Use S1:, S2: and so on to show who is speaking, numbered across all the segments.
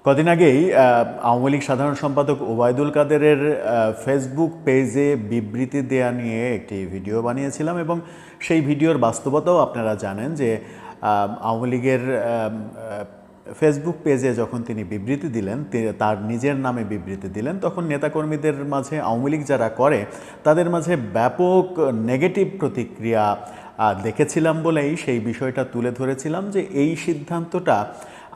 S1: কদিন আগেই আওয়ামী লীগ সাধারণ সম্পাদক ওবায়দুল কাদেরের ফেসবুক পেজে বিবৃতি দেয়া নিয়ে একটি ভিডিও বানিয়েছিলাম এবং সেই ভিডিওর বাস্তবতাও আপনারা জানেন যে আওয়ামী লীগের ফেসবুক পেজে যখন তিনি বিবৃতি দিলেন, তার নিজের নামে বিবৃতি দিলেন, তখন নেতাকর্মীদের মাঝে আওয়ামী লীগ যারা করে তাদের মাঝে ব্যাপক নেগেটিভ প্রতিক্রিয়া দেখেছিলাম বলেই সেই বিষয়টা তুলে ধরেছিলাম যে এই সিদ্ধান্তটা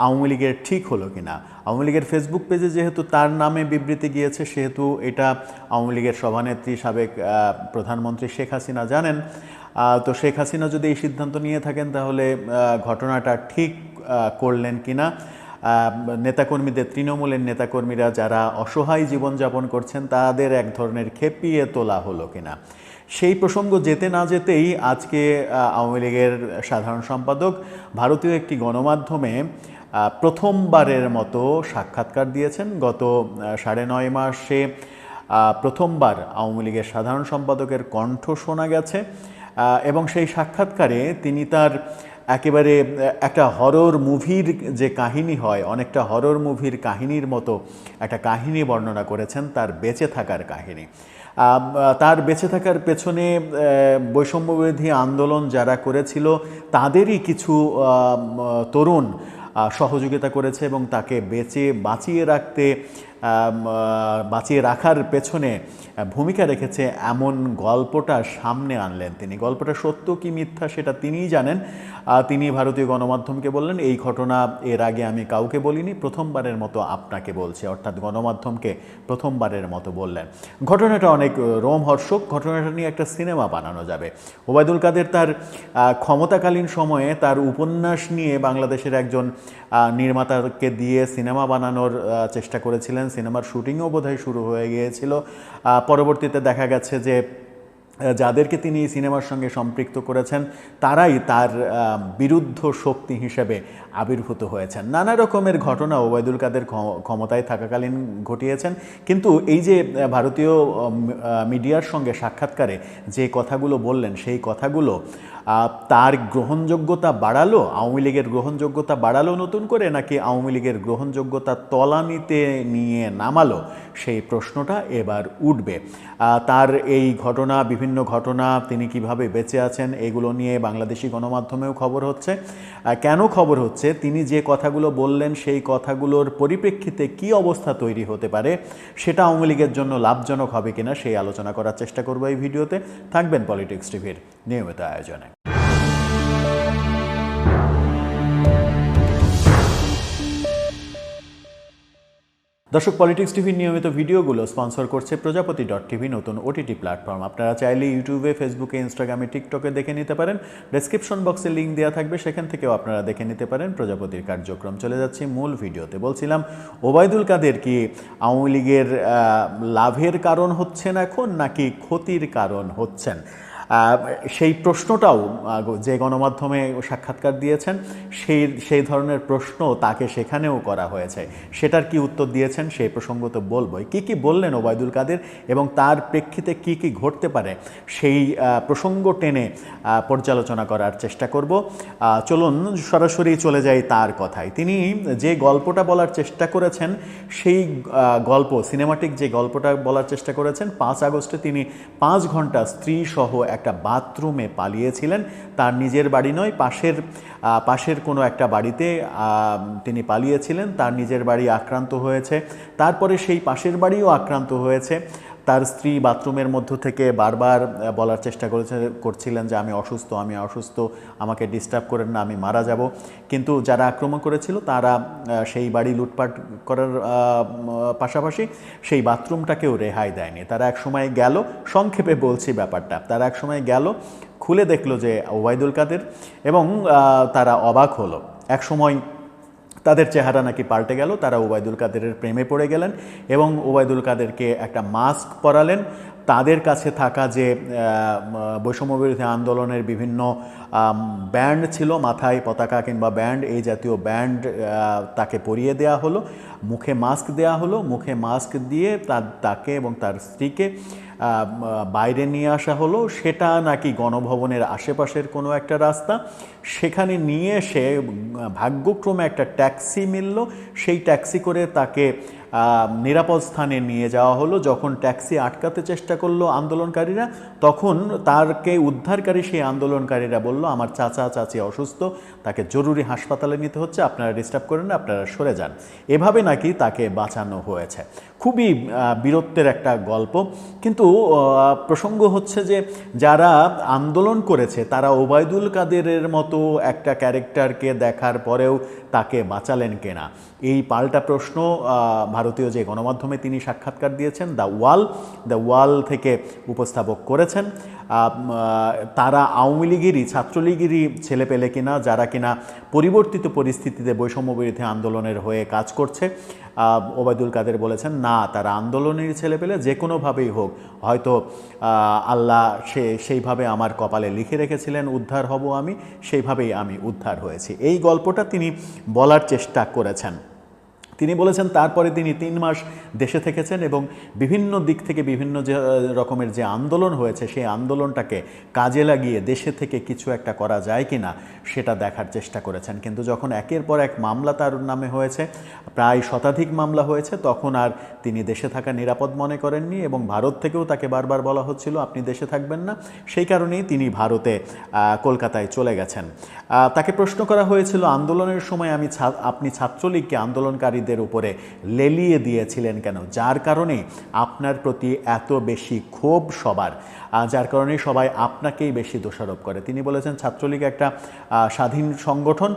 S1: আওয়ামী লীগের ঠিক হলো কিনা। আওয়ামী লীগের ফেসবুক পেজে যেহেতু তার নামে বিবৃতি গিয়েছে, সেহেতু এটা আওয়ামী লীগের সভানেত্রী সাবেক প্রধানমন্ত্রী শেখ হাসিনা জানেন। তো শেখ হাসিনা যদি এই সিদ্ধান্ত নিয়ে থাকেন তাহলে ঘটনাটা ঠিক করলেন কিনা, নেতাকর্মীদের, তৃণমূলের নেতাকর্মীরা যারা অসহায় জীবনযাপন করছেন তাদের এক ধরনের খেপিয়ে তোলা হলো কিনা, সেই প্রসঙ্গ যেতে না যেতেই আজকে আওয়ামী লীগের সাধারণ সম্পাদক ভারতীয় একটি গণমাধ্যমে প্রথমবারের মতো সাক্ষাৎকার দিয়েছেন। গত 9.5 মাসে প্রথমবার আওয়ামী লীগের সাধারণ সম্পাদকের কণ্ঠ শোনা গেছে এবং সেই সাক্ষাৎকারে তিনি তার একেবারে একটা হরর মুভির যে কাহিনী হয়, অনেকটা হরর মুভির কাহিনীর মতো একটা কাহিনী বর্ণনা করেছেন, তার বেঁচে থাকার কাহিনী। তার বেঁচে থাকার পেছনে বৈষম্যবিরোধী আন্দোলন যারা করেছিল তাদেরই কিছু তরুণ সহযোগিতা করেছে এবং তাকে বাঁচিয়ে রাখার পেছনে ভূমিকা রেখেছে এমন গল্পটা সামনে আনলেন তিনি। গল্পটা সত্য কি মিথ্যা সেটা তিনিই জানেন। তিনি ভারতীয় গণমাধ্যমকে বললেন, এই ঘটনা এর আগে আমি কাউকে বলিনি, প্রথমবারের মতো আপনাকে বলছি, অর্থাৎ গণমাধ্যমকে প্রথমবারের মতো বললেন। ঘটনাটা অনেক রোমহর্ষক। ঘটনাটা নিয়ে একটা সিনেমা বানানো যাবে। ওবায়দুল কাদের তার ক্ষমতাকালীন সময়ে তার উপন্যাস নিয়ে বাংলাদেশের একজন নির্মাতাকে দিয়ে সিনেমা বানানোর চেষ্টা করেছিলেন। সিনেমার শুটিংও বোধহয় শুরু হয়ে গিয়েছিল। পরবর্তীতে দেখা গেছে যে যাদেরকে তিনি এই সিনেমার সঙ্গে সম্পৃক্ত করেছেন তারাই তার বিরুদ্ধ শক্তি হিসেবে আবির্ভূত হয়েছেন। নানা রকমের ঘটনা ওবায়দুল কাদের ক্ষমতায় থাকাকালীন ঘটিয়েছেন। কিন্তু এই যে ভারতীয় মিডিয়ার সঙ্গে সাক্ষাৎকারে যে কথাগুলো বললেন, সেই কথাগুলো তার গ্রহণযোগ্যতা বাড়ালো, আওয়ামী লীগের গ্রহণযোগ্যতা বাড়ালো নতুন করে, নাকি আওয়ামী লীগের গ্রহণযোগ্যতা তলানিতে নিয়ে নামালো, সেই প্রশ্নটা এবার উঠবে। তার এই ঘটনা, বিভিন্ন ঘটনা, তিনি কিভাবে বেঁচে আছেন, এগুলো নিয়ে বাংলাদেশি গণমাধ্যমেও খবর হচ্ছে। কেন খবর হচ্ছে? তিনি যে কথাগুলো বললেন সেই কথাগুলোর পরিপ্রেক্ষিতে কি অবস্থা তৈরি হতে পারে, সেটা আওয়ামী লীগের জন্য লাভজনক হবে কিনা সেই আলোচনা করার চেষ্টা করব এই ভিডিওতে। থাকবেন পলিটিক্স টিভির নিয়মিত আয়োজনে। দর্শক, পলিটিক্স টিভির নিয়মিত ভিডিওগুলো স্পন্সর করছে প্রজাপতি.tv, নতুন ওটিটি প্ল্যাটফর্ম। আপনারা চাইলে ইউটিউবে, ফেসবুকে, ইনস্টাগ্রামে, টিকটকে দেখে নিতে পারেন। ডেসক্রিপশন বক্সে লিঙ্ক দেওয়া থাকবে, সেখান থেকেও আপনারা দেখে নিতে পারেন প্রজাপতির কার্যক্রম। চলে যাচ্ছি মূল ভিডিওতে। বলছিলাম, ওবায়দুল কাদের কি আওয়ামী লীগের লাভের কারণ হচ্ছেন এখন, নাকি ক্ষতির কারণ হচ্ছেন? সেই প্রশ্নটাও যে গণমাধ্যমে সাক্ষাৎকার দিয়েছেন সেই ধরনের প্রশ্ন তাকে সেখানেও করা হয়েছে। সেটার কি উত্তর দিয়েছেন সেই প্রসঙ্গ তো বলবই। কি বললেন ওবায়দুল কাদের এবং তার প্রেক্ষিতে কি ঘটতে পারে সেই প্রসঙ্গ টেনে পর্যালোচনা করার চেষ্টা করব। চলুন সরাসরি চলে যাই তার কথায়। তিনি যে গল্পটা বলার চেষ্টা করেছেন, সেই গল্প, সিনেমাটিক যে গল্পটা বলার চেষ্টা করেছেন, 5 আগস্টে তিনি 5 ঘন্টা স্ত্রী সহ একটা বাথরুমে পালিয়েছিলেন। তার নিজের বাড়ি নয়, পাশের কোনো একটা বাড়িতে তিনি পালিয়েছিলেন। তার নিজের বাড়ি আক্রান্ত হয়েছে, তারপরে সেই পাশের বাড়িও আক্রান্ত হয়েছে। তার স্ত্রী বাথরুমের মধ্য থেকে বারবার বলার চেষ্টা করছিলেন যে আমি অসুস্থ, আমাকে ডিস্টার্ব করেন না, আমি মারা যাব। কিন্তু যারা আক্রমণ করেছিল তারা সেই বাড়ি লুটপাট করার পাশাপাশি সেই বাথরুমটাকেও রেহাই দেয়নি। তারা একসময় গেল, সংক্ষেপে বলছি ব্যাপারটা, তারা একসময় গেল, খুলে দেখলো যে ওবায়দুল কাদের, এবং তারা অবাক হলো। একসময় তাদের চেহারা নাকি পাল্টে গেল, তারা ওবায়দুল কাদেরের প্রেমে পড়ে গেলেন এবং ওবায়দুল কাদেরকে একটা মাস্ক পরালেন। তাদের কাছে থাকা যে বৈষম্যবিরোধী আন্দোলনের বিভিন্ন ব্যান্ড ছিল, মাথায় পতাকা কিংবা ব্যান্ড, এই জাতীয় ব্যান্ড তাকে পরিয়ে দেয়া হলো, মুখে মাস্ক দেয়া হলো, মুখে মাস্ক দিয়ে তাকে এবং তার স্ত্রীকে বাইরে নিয়ে আসা হলো। সেটা নাকি গণভবনের আশেপাশের কোনো একটা রাস্তা, সেখানে নিয়ে এসে ভাগ্যক্রমে একটা ট্যাক্সি মিলল, সেই ট্যাক্সি করে তাকে নিরাপদ স্থানে নিয়ে যাওয়া হলো। যখন ট্যাক্সি আটকাতে চেষ্টা করলো আন্দোলনকারীরা, তখন তাকে উদ্ধারকারী সেই আন্দোলনকারীরা বলল, আমার চাচা চাচি অসুস্থ, তাকে জরুরি হাসপাতালে নিতে হচ্ছে, আপনারা ডিস্টার্ব করেন না, আপনারা সরে যান। এভাবে নাকি তাকে বাঁচানো হয়েছে। খুবই বীরত্বের একটা গল্প। কিন্তু প্রসঙ্গ হচ্ছে যে যারা আন্দোলন করেছে তারা ওবায়দুল কাদেরের মতো একটা ক্যারেক্টারকে দেখার পরেও তাকে বাঁচালেন কিনা, এই পাল্টা প্রশ্ন ভারতীয় যে গণমাধ্যমে তিনি সাক্ষাৎকার দিয়েছেন দ্য ওয়াল থেকে উপস্থাপক করেছেন। তারা আওয়ামী লীগেরই, ছাত্রলীগেরই ছেলেপেলে কিনা, যারা কিনা পরিবর্তিত পরিস্থিতিতে বৈষম্যবিরোধী আন্দোলনের হয়ে কাজ করছে। ওবায়দুল কাদের বলেছেন, না, তারা আন্দোলনের ছেলেপেলে, যে কোনোভাবেই হোক, হয়তো আল্লাহ সেইভাবে আমার কপালে লিখে রেখেছিলেন উদ্ধার হব আমি, সেইভাবেই আমি উদ্ধার হয়েছি। এই গল্পটা তিনি বলার চেষ্টা করেছেন। তিনি বলেছেন তারপরে তিনি 3 মাস দেশে থেকেছেন এবং বিভিন্ন দিক থেকে বিভিন্ন যে রকমের যে আন্দোলন হয়েছে সেই আন্দোলনটাকে কাজে লাগিয়ে দেশে থেকে কিছু একটা করা যায় কি না সেটা দেখার চেষ্টা করেছেন। কিন্তু যখন একের পর এক মামলা তার নামে হয়েছে, প্রায় শতাধিক মামলা হয়েছে, তখন আর তিনি দেশে থাকা নিরাপদ মনে করেননি এবং ভারত থেকেও তাকে বারবার বলা হচ্ছিল আপনি দেশে থাকবেন না। সেই কারণেই তিনি ভারতে কলকাতায় চলে গেছেন। তাকে প্রশ্ন করা হয়েছিল, আন্দোলনের সময় আপনি ছাত্রলীগকে আন্দোলনকারীদের উপরে লেলিয়ে দিয়েছিলেন কেন, যার কারণে আপনার প্রতি এত বেশি ক্ষোভ সবার, যার কারণে সবাই আপনাকেই বেশি দোষারোপ করে। তিনি বলেছেন ছাত্রলীগ একটা স্বাধীন সংগঠন,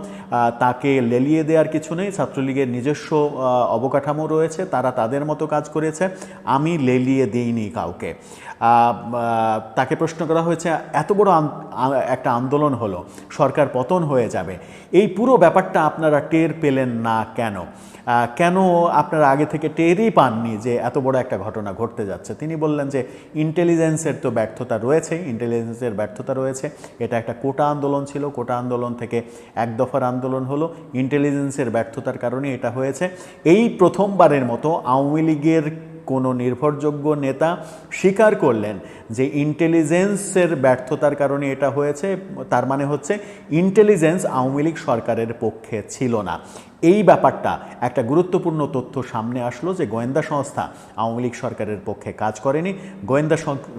S1: তাকে লেলিয়ে দেওয়ার কিছু নেই, ছাত্রলীগের নিজস্ব অবকাঠামো রয়েছে, তারা তাদের মতো কাজ করেছে, আমি লেলিয়ে দিইনি কাউকে। তাকে প্রশ্ন করা হয়েছে এত বড় একটা আন্দোলন হলো, সরকার পতন হয়ে যাবে, এই পুরো ব্যাপারটা আপনারা টের পেলেন না কেন, কেন আপনারা আগে থেকে টেরই পাননি যে এত বড় একটা ঘটনা ঘটতে যাচ্ছে। তিনি বললেন যে ইন্টেলিজেন্সের তো ব্যর্থতা রয়েছে, ইন্টেলিজেন্সের ব্যর্থতা রয়েছে, এটা একটা কোটা আন্দোলন ছিল, কোটা আন্দোলন থেকে এক দফার আন্দোলন হলো, ইন্টেলিজেন্সের ব্যর্থতার কারণে এটা হয়েছে। এই প্রথমবারের মতো আওয়ামী লীগের কোনো নির্ভরযোগ্য নেতা স্বীকার করলেন যে ইন্টেলিজেন্সের ব্যর্থতার কারণে এটা হয়েছে, তার মানে হচ্ছে ইন্টেলিজেন্স আওয়ামী লীগ সরকারের পক্ষে ছিল না। এই ব্যাপারটা একটা গুরুত্বপূর্ণ তথ্য সামনে আসলো যে গোয়েন্দা সংস্থা আওয়ামী লীগ সরকারের পক্ষে কাজ করেনি, গোয়েন্দা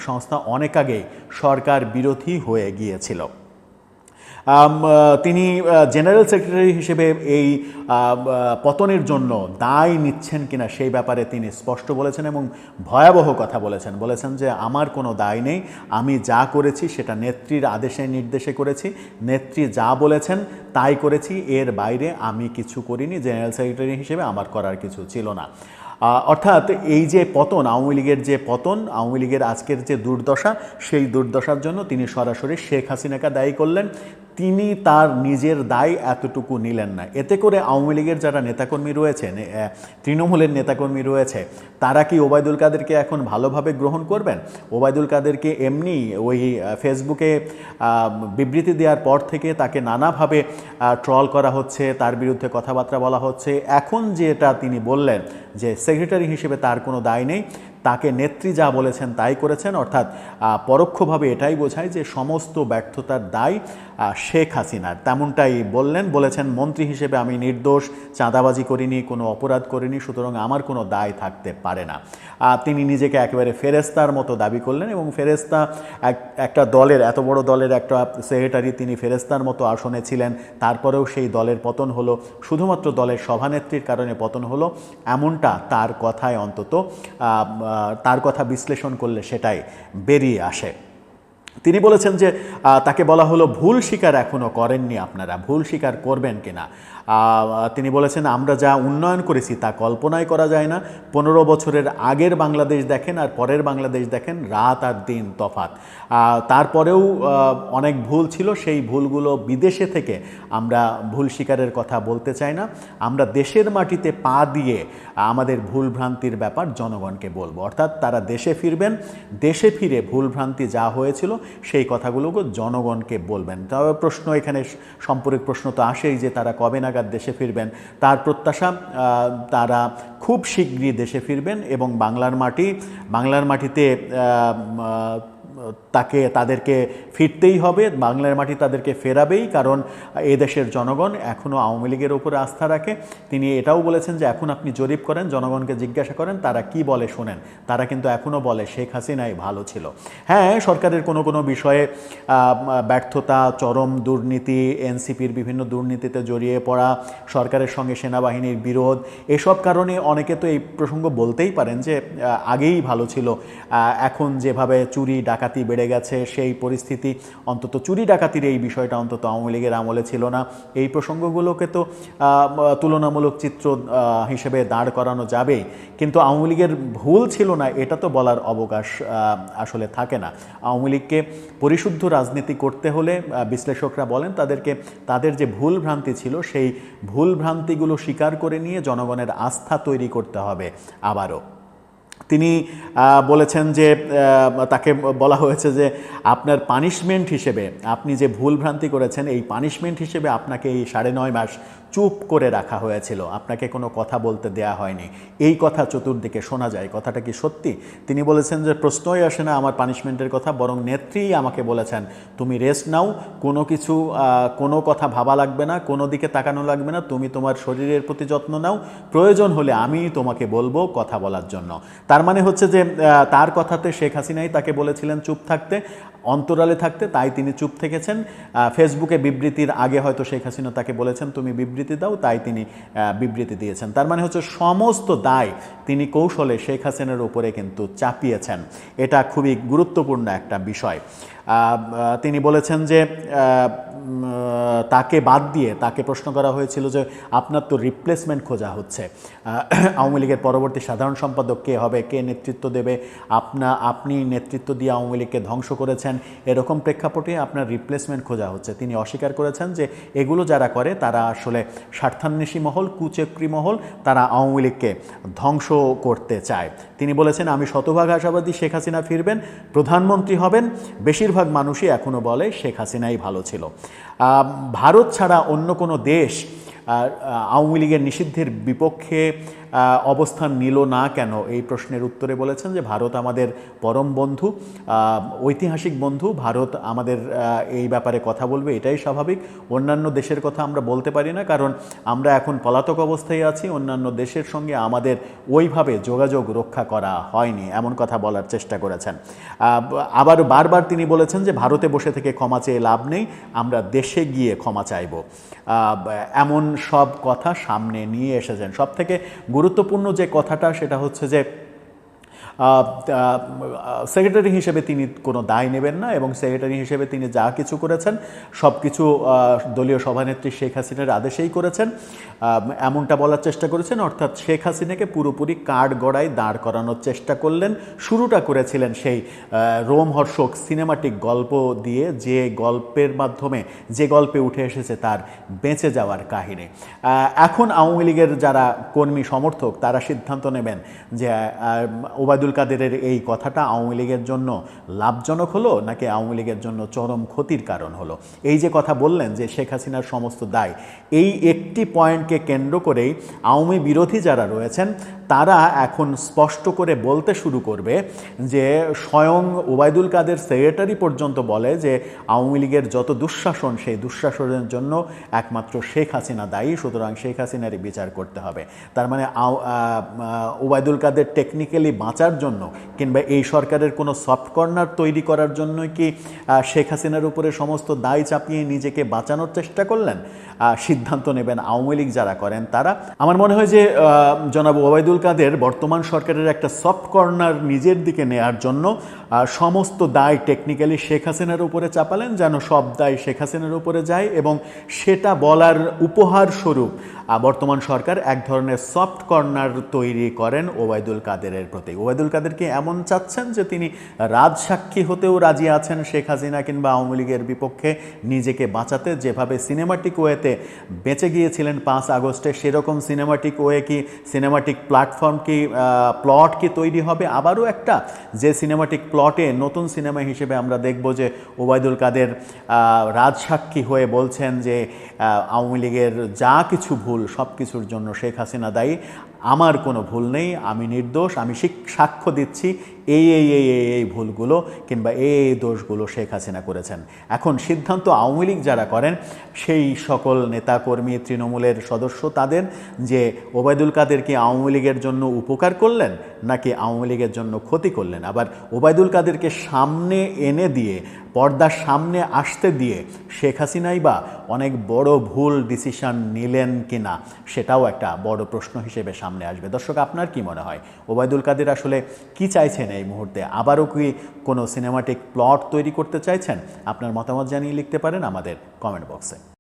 S1: সংস্থা অনেক আগেই সরকার বিরোধী হয়ে গিয়েছিল। তিনি জেনারেল সেক্রেটারি হিসেবে এই পতনের জন্য দায় নিচ্ছেন কিনা সেই ব্যাপারে তিনি স্পষ্ট বলেছেন এবং ভয়াবহ কথা বলেছেন যে আমার কোনো দায় নেই, আমি যা করেছি সেটা নেত্রীর আদেশে নির্দেশে করেছি, নেত্রী যা বলেছেন তাই করেছি, এর বাইরে আমি কিছু করিনি, জেনারেল সেক্রেটারি হিসেবে আমার করার কিছু ছিল না। অর্থাৎ এই যে পতন, আওয়ামী লীগের যে পতন, আওয়ামী লীগের আজকের যে দুর্দশা, সেই দুর্দশার জন্য তিনি সরাসরি শেখ হাসিনাকে দায়ী করলেন। তিনি তার নিজের দায় এতটুকু নিলেন না। এতে করে আওয়ামী লীগের যারা নেতাকর্মী রয়েছে, তৃণমূলের নেতাকর্মী রয়েছে, তারা কি ওবায়দুল কাদেরকে এখন ভালোভাবে গ্রহণ করবেন? ওবায়দুল কাদেরকে এমনি ওই ফেসবুকে বিবৃতি দেওয়ার পর থেকে তাকে নানাভাবে ট্রল করা হচ্ছে, তার বিরুদ্ধে কথাবার্তা বলা হচ্ছে। এখন যেটা তিনি বললেন যে সেক্রেটারি হিসেবে তার কোনো দায় নেই, তাকে নেত্রী যা বলেছেন তাই করেছেন, অর্থাৎ পরোক্ষভাবে এটাই বোঝায় যে সমস্ত ব্যর্থতার দায় শেখ হাসিনার। তেমনটাই বলেছেন মন্ত্রী হিসেবে আমি নির্দোষ, চাঁদাবাজি করিনি, কোনো অপরাধ করিনি, সুতরাং আমার কোনো দায় থাকতে পারে না। তিনি নিজেকে একেবারে ফেরেস্তার মতো দাবি করলেন এবং ফেরেস্তা একটা দলের, এত বড় দলের একটা সেক্রেটারি, তিনি ফেরেস্তার মতো আসনে ছিলেন, তারপরেও সেই দলের পতন হলো, শুধুমাত্র দলের সভানেত্রীর কারণে পতন হলো, এমনটা তার কথায় অন্তত তার কথা বিশ্লেষণ করলে সেটাই বেরিয়ে আসে। তিনি বলেছেন যে তাকে বলা হলো ভুল স্বীকার এখনও করেননি, আপনারা ভুল স্বীকার করবেন কিনা। তিনি বলেছেন আমরা যা উন্নয়ন করেছি তা কল্পনাই করা যায় না। 15 বছরের আগের বাংলাদেশ দেখেন আর পরের বাংলাদেশ দেখেন, রাত আর দিন তফাৎ। তারপরেও অনেক ভুল ছিল, সেই ভুলগুলো বিদেশে থেকে আমরা ভুল স্বীকারের কথা বলতে চাই না। আমরা দেশের মাটিতে পা দিয়ে আমাদের ভুলভ্রান্তির ব্যাপার জনগণকে বলবো, অর্থাৎ তারা দেশে ফিরবেন, দেশে ফিরে ভুলভ্রান্তি যা হয়েছিল সেই কথাগুলোকে জনগণকে বলবেন। তবে প্রশ্ন এখানে সম্পর্ক প্রশ্ন তো আসেই যে তারা কবে নাগাদ দেশে ফিরবেন। তার প্রত্যাশা তারা খুব শীঘ্রই দেশে ফিরবেন এবং বাংলার মাটিতে তাদেরকে ফিরতেই হবে, বাংলার মাটি তাদেরকে ফেরাবেই, কারণ এদেশের জনগণ এখনও আওয়ামী লীগের উপরে আস্থা রাখে। তিনি এটাও বলেছেন যে এখন আপনি জরিপ করেন, জনগণকে জিজ্ঞাসা করেন তারা কি বলে শোনেন, তারা কিন্তু এখনও বলে শেখ হাসিনাই ভালো ছিল। হ্যাঁ, সরকারের কোনো বিষয়ে ব্যর্থতা, চরম দুর্নীতি, এনসিপির বিভিন্ন দুর্নীতিতে জড়িয়ে পড়া, সরকারের সঙ্গে সেনাবাহিনীর বিরোধ, এসব কারণে অনেকে তো এই প্রসঙ্গ বলতেই পারেন যে আগেই ভালো ছিল। এখন যেভাবে চুরি ডাকাতি বেড়ে গেছে, সেই পরিস্থিতি অন্তত চুরি ডাকাতির এই বিষয়টা অন্তত আওয়ামী লীগের আমলে ছিল না। এই প্রসঙ্গগুলোকে তো তুলনামূলক চিত্র হিসেবে দাঁড় করানো যাবেই, কিন্তু আওয়ামী লীগের ভুল ছিল না এটা তো বলার অবকাশ আসলে থাকে না। আওয়ামী লীগকে পরিশুদ্ধ রাজনীতি করতে হলে বিশ্লেষকরা বলেন তাদের যে ভুল ভ্রান্তি ছিল সেই ভুল ভ্রান্তিগুলো স্বীকার করে নিয়ে জনগণের আস্থা তৈরি করতে হবে আবারও। তিনি বলেছেন যে তাকে বলা হয়েছে যে আপনার পানিশমেন্ট হিসেবে আপনি যে ভুল ভ্রান্তি করেছেন এই পানিশমেন্ট হিসেবে আপনাকে এই 9.5 মাস চুপ করে রাখা হয়েছিল, আপনাকে কোনো কথা বলতে দেয়া হয়নি। এই কথা চতুর্দিকে শোনা যায়, কথাটা কি সত্যি? তিনি বলেছেন যে প্রশ্নই আসে না আমার পানিশমেন্টের কথা, বরং নেত্রীই আমাকে বলেছেন তুমি রেস্ট নাও, কোনো কথা ভাবা লাগবে না, কোনো দিকে তাকানো লাগবে না, তুমি তোমার শরীরের প্রতি যত্ন নাও, প্রয়োজন হলে আমি তোমাকে বলবো কথা বলার জন্য। তার মানে হচ্ছে যে তার কথাতে শেখ হাসিনাই তাকে বলেছিলেন চুপ থাকতে, অন্তরালে থাকতে, তাই তিনি চুপ থেকেছেন। ফেসবুকে বিবৃতির আগে হয়তো শেখ হাসিনা তাকে বলেছেন তুমি বিবৃতি দাও, তাই তিনি বিবৃতি দিয়েছেন। তার মানে হচ্ছে সমস্ত দায় তিনি কৌশলে শেখ হাসিনার উপরে কিন্তু চাপিয়েছেন। এটা খুবই গুরুত্বপূর্ণ একটা বিষয়। তিনি বলেছেন যে তাকে বাদ দিয়ে তাকে প্রশ্ন করা হয়েছিল যে আপনার তো রিপ্লেসমেন্ট খোঁজা হচ্ছে, আওয়ামী লীগের পরবর্তী সাধারণ সম্পাদক কে হবে, কে নেতৃত্ব দেবে, আপনি নেতৃত্ব দিয়ে আওয়ামী লীগকে ধ্বংস করেছেন, এরকম প্রেক্ষাপটে আপনার রিপ্লেসমেন্ট খোঁজা হচ্ছে। তিনি অস্বীকার করেছেন যে এগুলো যারা করে তারা আসলে স্বার্থান্বেষী মহল, কুচক্রী মহল, তারা আওয়ামী লীগকে ধ্বংস করতে চায়। তিনি বলেছেন আমি শতভাগ আশাবাদী শেখ হাসিনা ফিরবেন, প্রধানমন্ত্রী হবেন, বেশিরভাগ মানুষই এখনও বলে শেখ হাসিনাই ভালো ছিল। ভারত ছাড়া অন্য কোনো দেশ আওয়ামী লীগের নিষিদ্ধের বিপক্ষে অবস্থান নিল না কেন, এই প্রশ্নের উত্তরে বলেছেন যে ভারত আমাদের পরম বন্ধু, ঐতিহাসিক বন্ধু, ভারত আমাদের এই ব্যাপারে কথা বলবে, এটাই স্বাভাবিক। অন্যান্য দেশের কথা আমরা বলতে পারি না, কারণ আমরা এখন পলাতক অবস্থায় আছি, অন্যান্য দেশের সঙ্গে আমাদের ওইভাবে যোগাযোগ রক্ষা করা হয়নি, এমন কথা বলার চেষ্টা করেছেন। আবার বারবার তিনি বলেছেন যে ভারতে বসে থেকে ক্ষমা চেয়ে লাভ নেই, আমরা দেশে গিয়ে ক্ষমা চাইব, এমন সব কথা সামনে নিয়ে এসেছেন। সব থেকে গুরুত্বপূর্ণ যে কথাটা সেটা হচ্ছে যে সেক্রেটারি হিসেবে তিনি কোনো দায় নেবেন না এবং সেক্রেটারি হিসেবে তিনি যা কিছু করেছেন সব কিছু দলীয় সভানেত্রী শেখ হাসিনার আদেশেই করেছেন, এমনটা বলার চেষ্টা করেছেন। অর্থাৎ শেখ হাসিনাকে পুরোপুরি কাঠগড়ায় দাঁড় করানোর চেষ্টা করলেন। শুরুটা করেছিলেন সেই রোমহর্ষক সিনেমাটিক গল্প দিয়ে, যে গল্পের মাধ্যমে যে গল্পে উঠে এসেছে তার বেঁচে যাওয়ার কাহিনী। এখন আওয়ামী লীগের যারা কর্মী সমর্থক তারা সিদ্ধান্ত নেবেন যে ওবায়দুল কাদেরের এই কথাটা আওয়ামী লীগের জন্য লাভজনক হলো নাকি আওয়ামী লীগের জন্য চরম ক্ষতির কারণ হলো। এই যে কথা বললেন যে শেখ হাসিনার সমস্ত দায়, এই একটি পয়েন্টকে কেন্দ্র করেই আওয়ামী বিরোধী যারা রয়েছেন তারা এখন স্পষ্ট করে বলতে শুরু করবে যে স্বয়ং ওবায়দুল কাদের সেক্রেটারি পর্যন্ত বলে যে আওয়ামী লীগের যত দুঃশাসন সেই দুঃশাসনের জন্য একমাত্র শেখ হাসিনা দায়ী, সুতরাং শেখ হাসিনারই বিচার করতে হবে। তার মানে ওবায়দুল কাদের টেকনিক্যালি বাঁচার বাঁচার জন্য কিংবা এই সরকারের কোনো সফট কর্নার তৈরি করার জন্য কি শেখ হাসিনার উপরে সমস্ত দায় চাপিয়ে নিজেকে বাঁচানোর চেষ্টা করলেন? সিদ্ধান্ত নেবেন আওয়ামী লীগ যারা করেন তারা। আমার মনে হয় যে জনাব ওবায়দুল কাদের বর্তমান সরকারের একটা সফট কর্নার নিজের দিকে নেয়ার জন্য সমস্ত দায় টেকনিক্যালি শেখ হাসিনার উপরে চাপালেন, যেন সব দায় শেখ হাসিনার উপরে যায়, এবং সেটা বলার উপহার স্বরূপ বর্তমান সরকার এক ধরনের সফট কর্নার তৈরি করেন ওবায়দুল কাদেরের প্রতি। ওবায়দুল কাদেরকে এমন চাচ্ছেন যে তিনি রাজসাক্ষী হতেও রাজি আছেন শেখ হাসিনা কিংবা আওয়ামী লীগের বিপক্ষে নিজেকে বাঁচাতে। যেভাবে সিনেমাটিক ওয়েতে বেঁচে গিয়েছিলেন 5 আগস্টে, সেরকম সিনেমাটিক ওয়ে কি, সিনেমাটিক প্ল্যাটফর্ম কি, প্লট কি তৈরি হবে আবারও একটা, যে সিনেমাটিক প্লটে নতুন সিনেমা হিসেবে আমরা দেখব যে ওবায়দুল কাদের রাজসাক্ষী হয়ে বলছেন যে আওয়ামী লীগের যা কিছু ভুল সব কিছুর জন্য শেখ হাসিনা দায়ী, আমার কোনো ভুল নেই, আমি নির্দোষ, আমি সাক্ষ্য দিচ্ছি এই এই এই এই এই ভুলগুলো কিংবা এই দোষগুলো শেখ হাসিনা করেছেন। এখন সিদ্ধান্ত আওয়ামী লীগ যারা করেন সেই সকল নেতাকর্মী, তৃণমূলের সদস্য তাদের, যে ওবায়দুল কাদেরকে আওয়ামী লীগের জন্য উপকার করলেন নাকি আওয়ামী লীগের জন্য ক্ষতি করলেন। আবার ওবায়দুল কাদেরকে সামনে এনে দিয়ে, পর্দার সামনে আসতে দিয়ে শেখ হাসিনাই বা অনেক বড় ভুল ডিসিশন নিলেন কিনা, সেটাও একটা বড় প্রশ্ন হিসেবে সামনে আসবে। দর্শক, আপনার কি মনে হয় ওবায়দুল কাদের আসলে কি চাইছেন এই মুহূর্তে? আবারও কি কোনো সিনেমাটিক প্লট তৈরি করতে চাইছেন? আপনার মতামত জানিয়ে লিখতে পারেন আমাদের কমেন্ট বক্সে।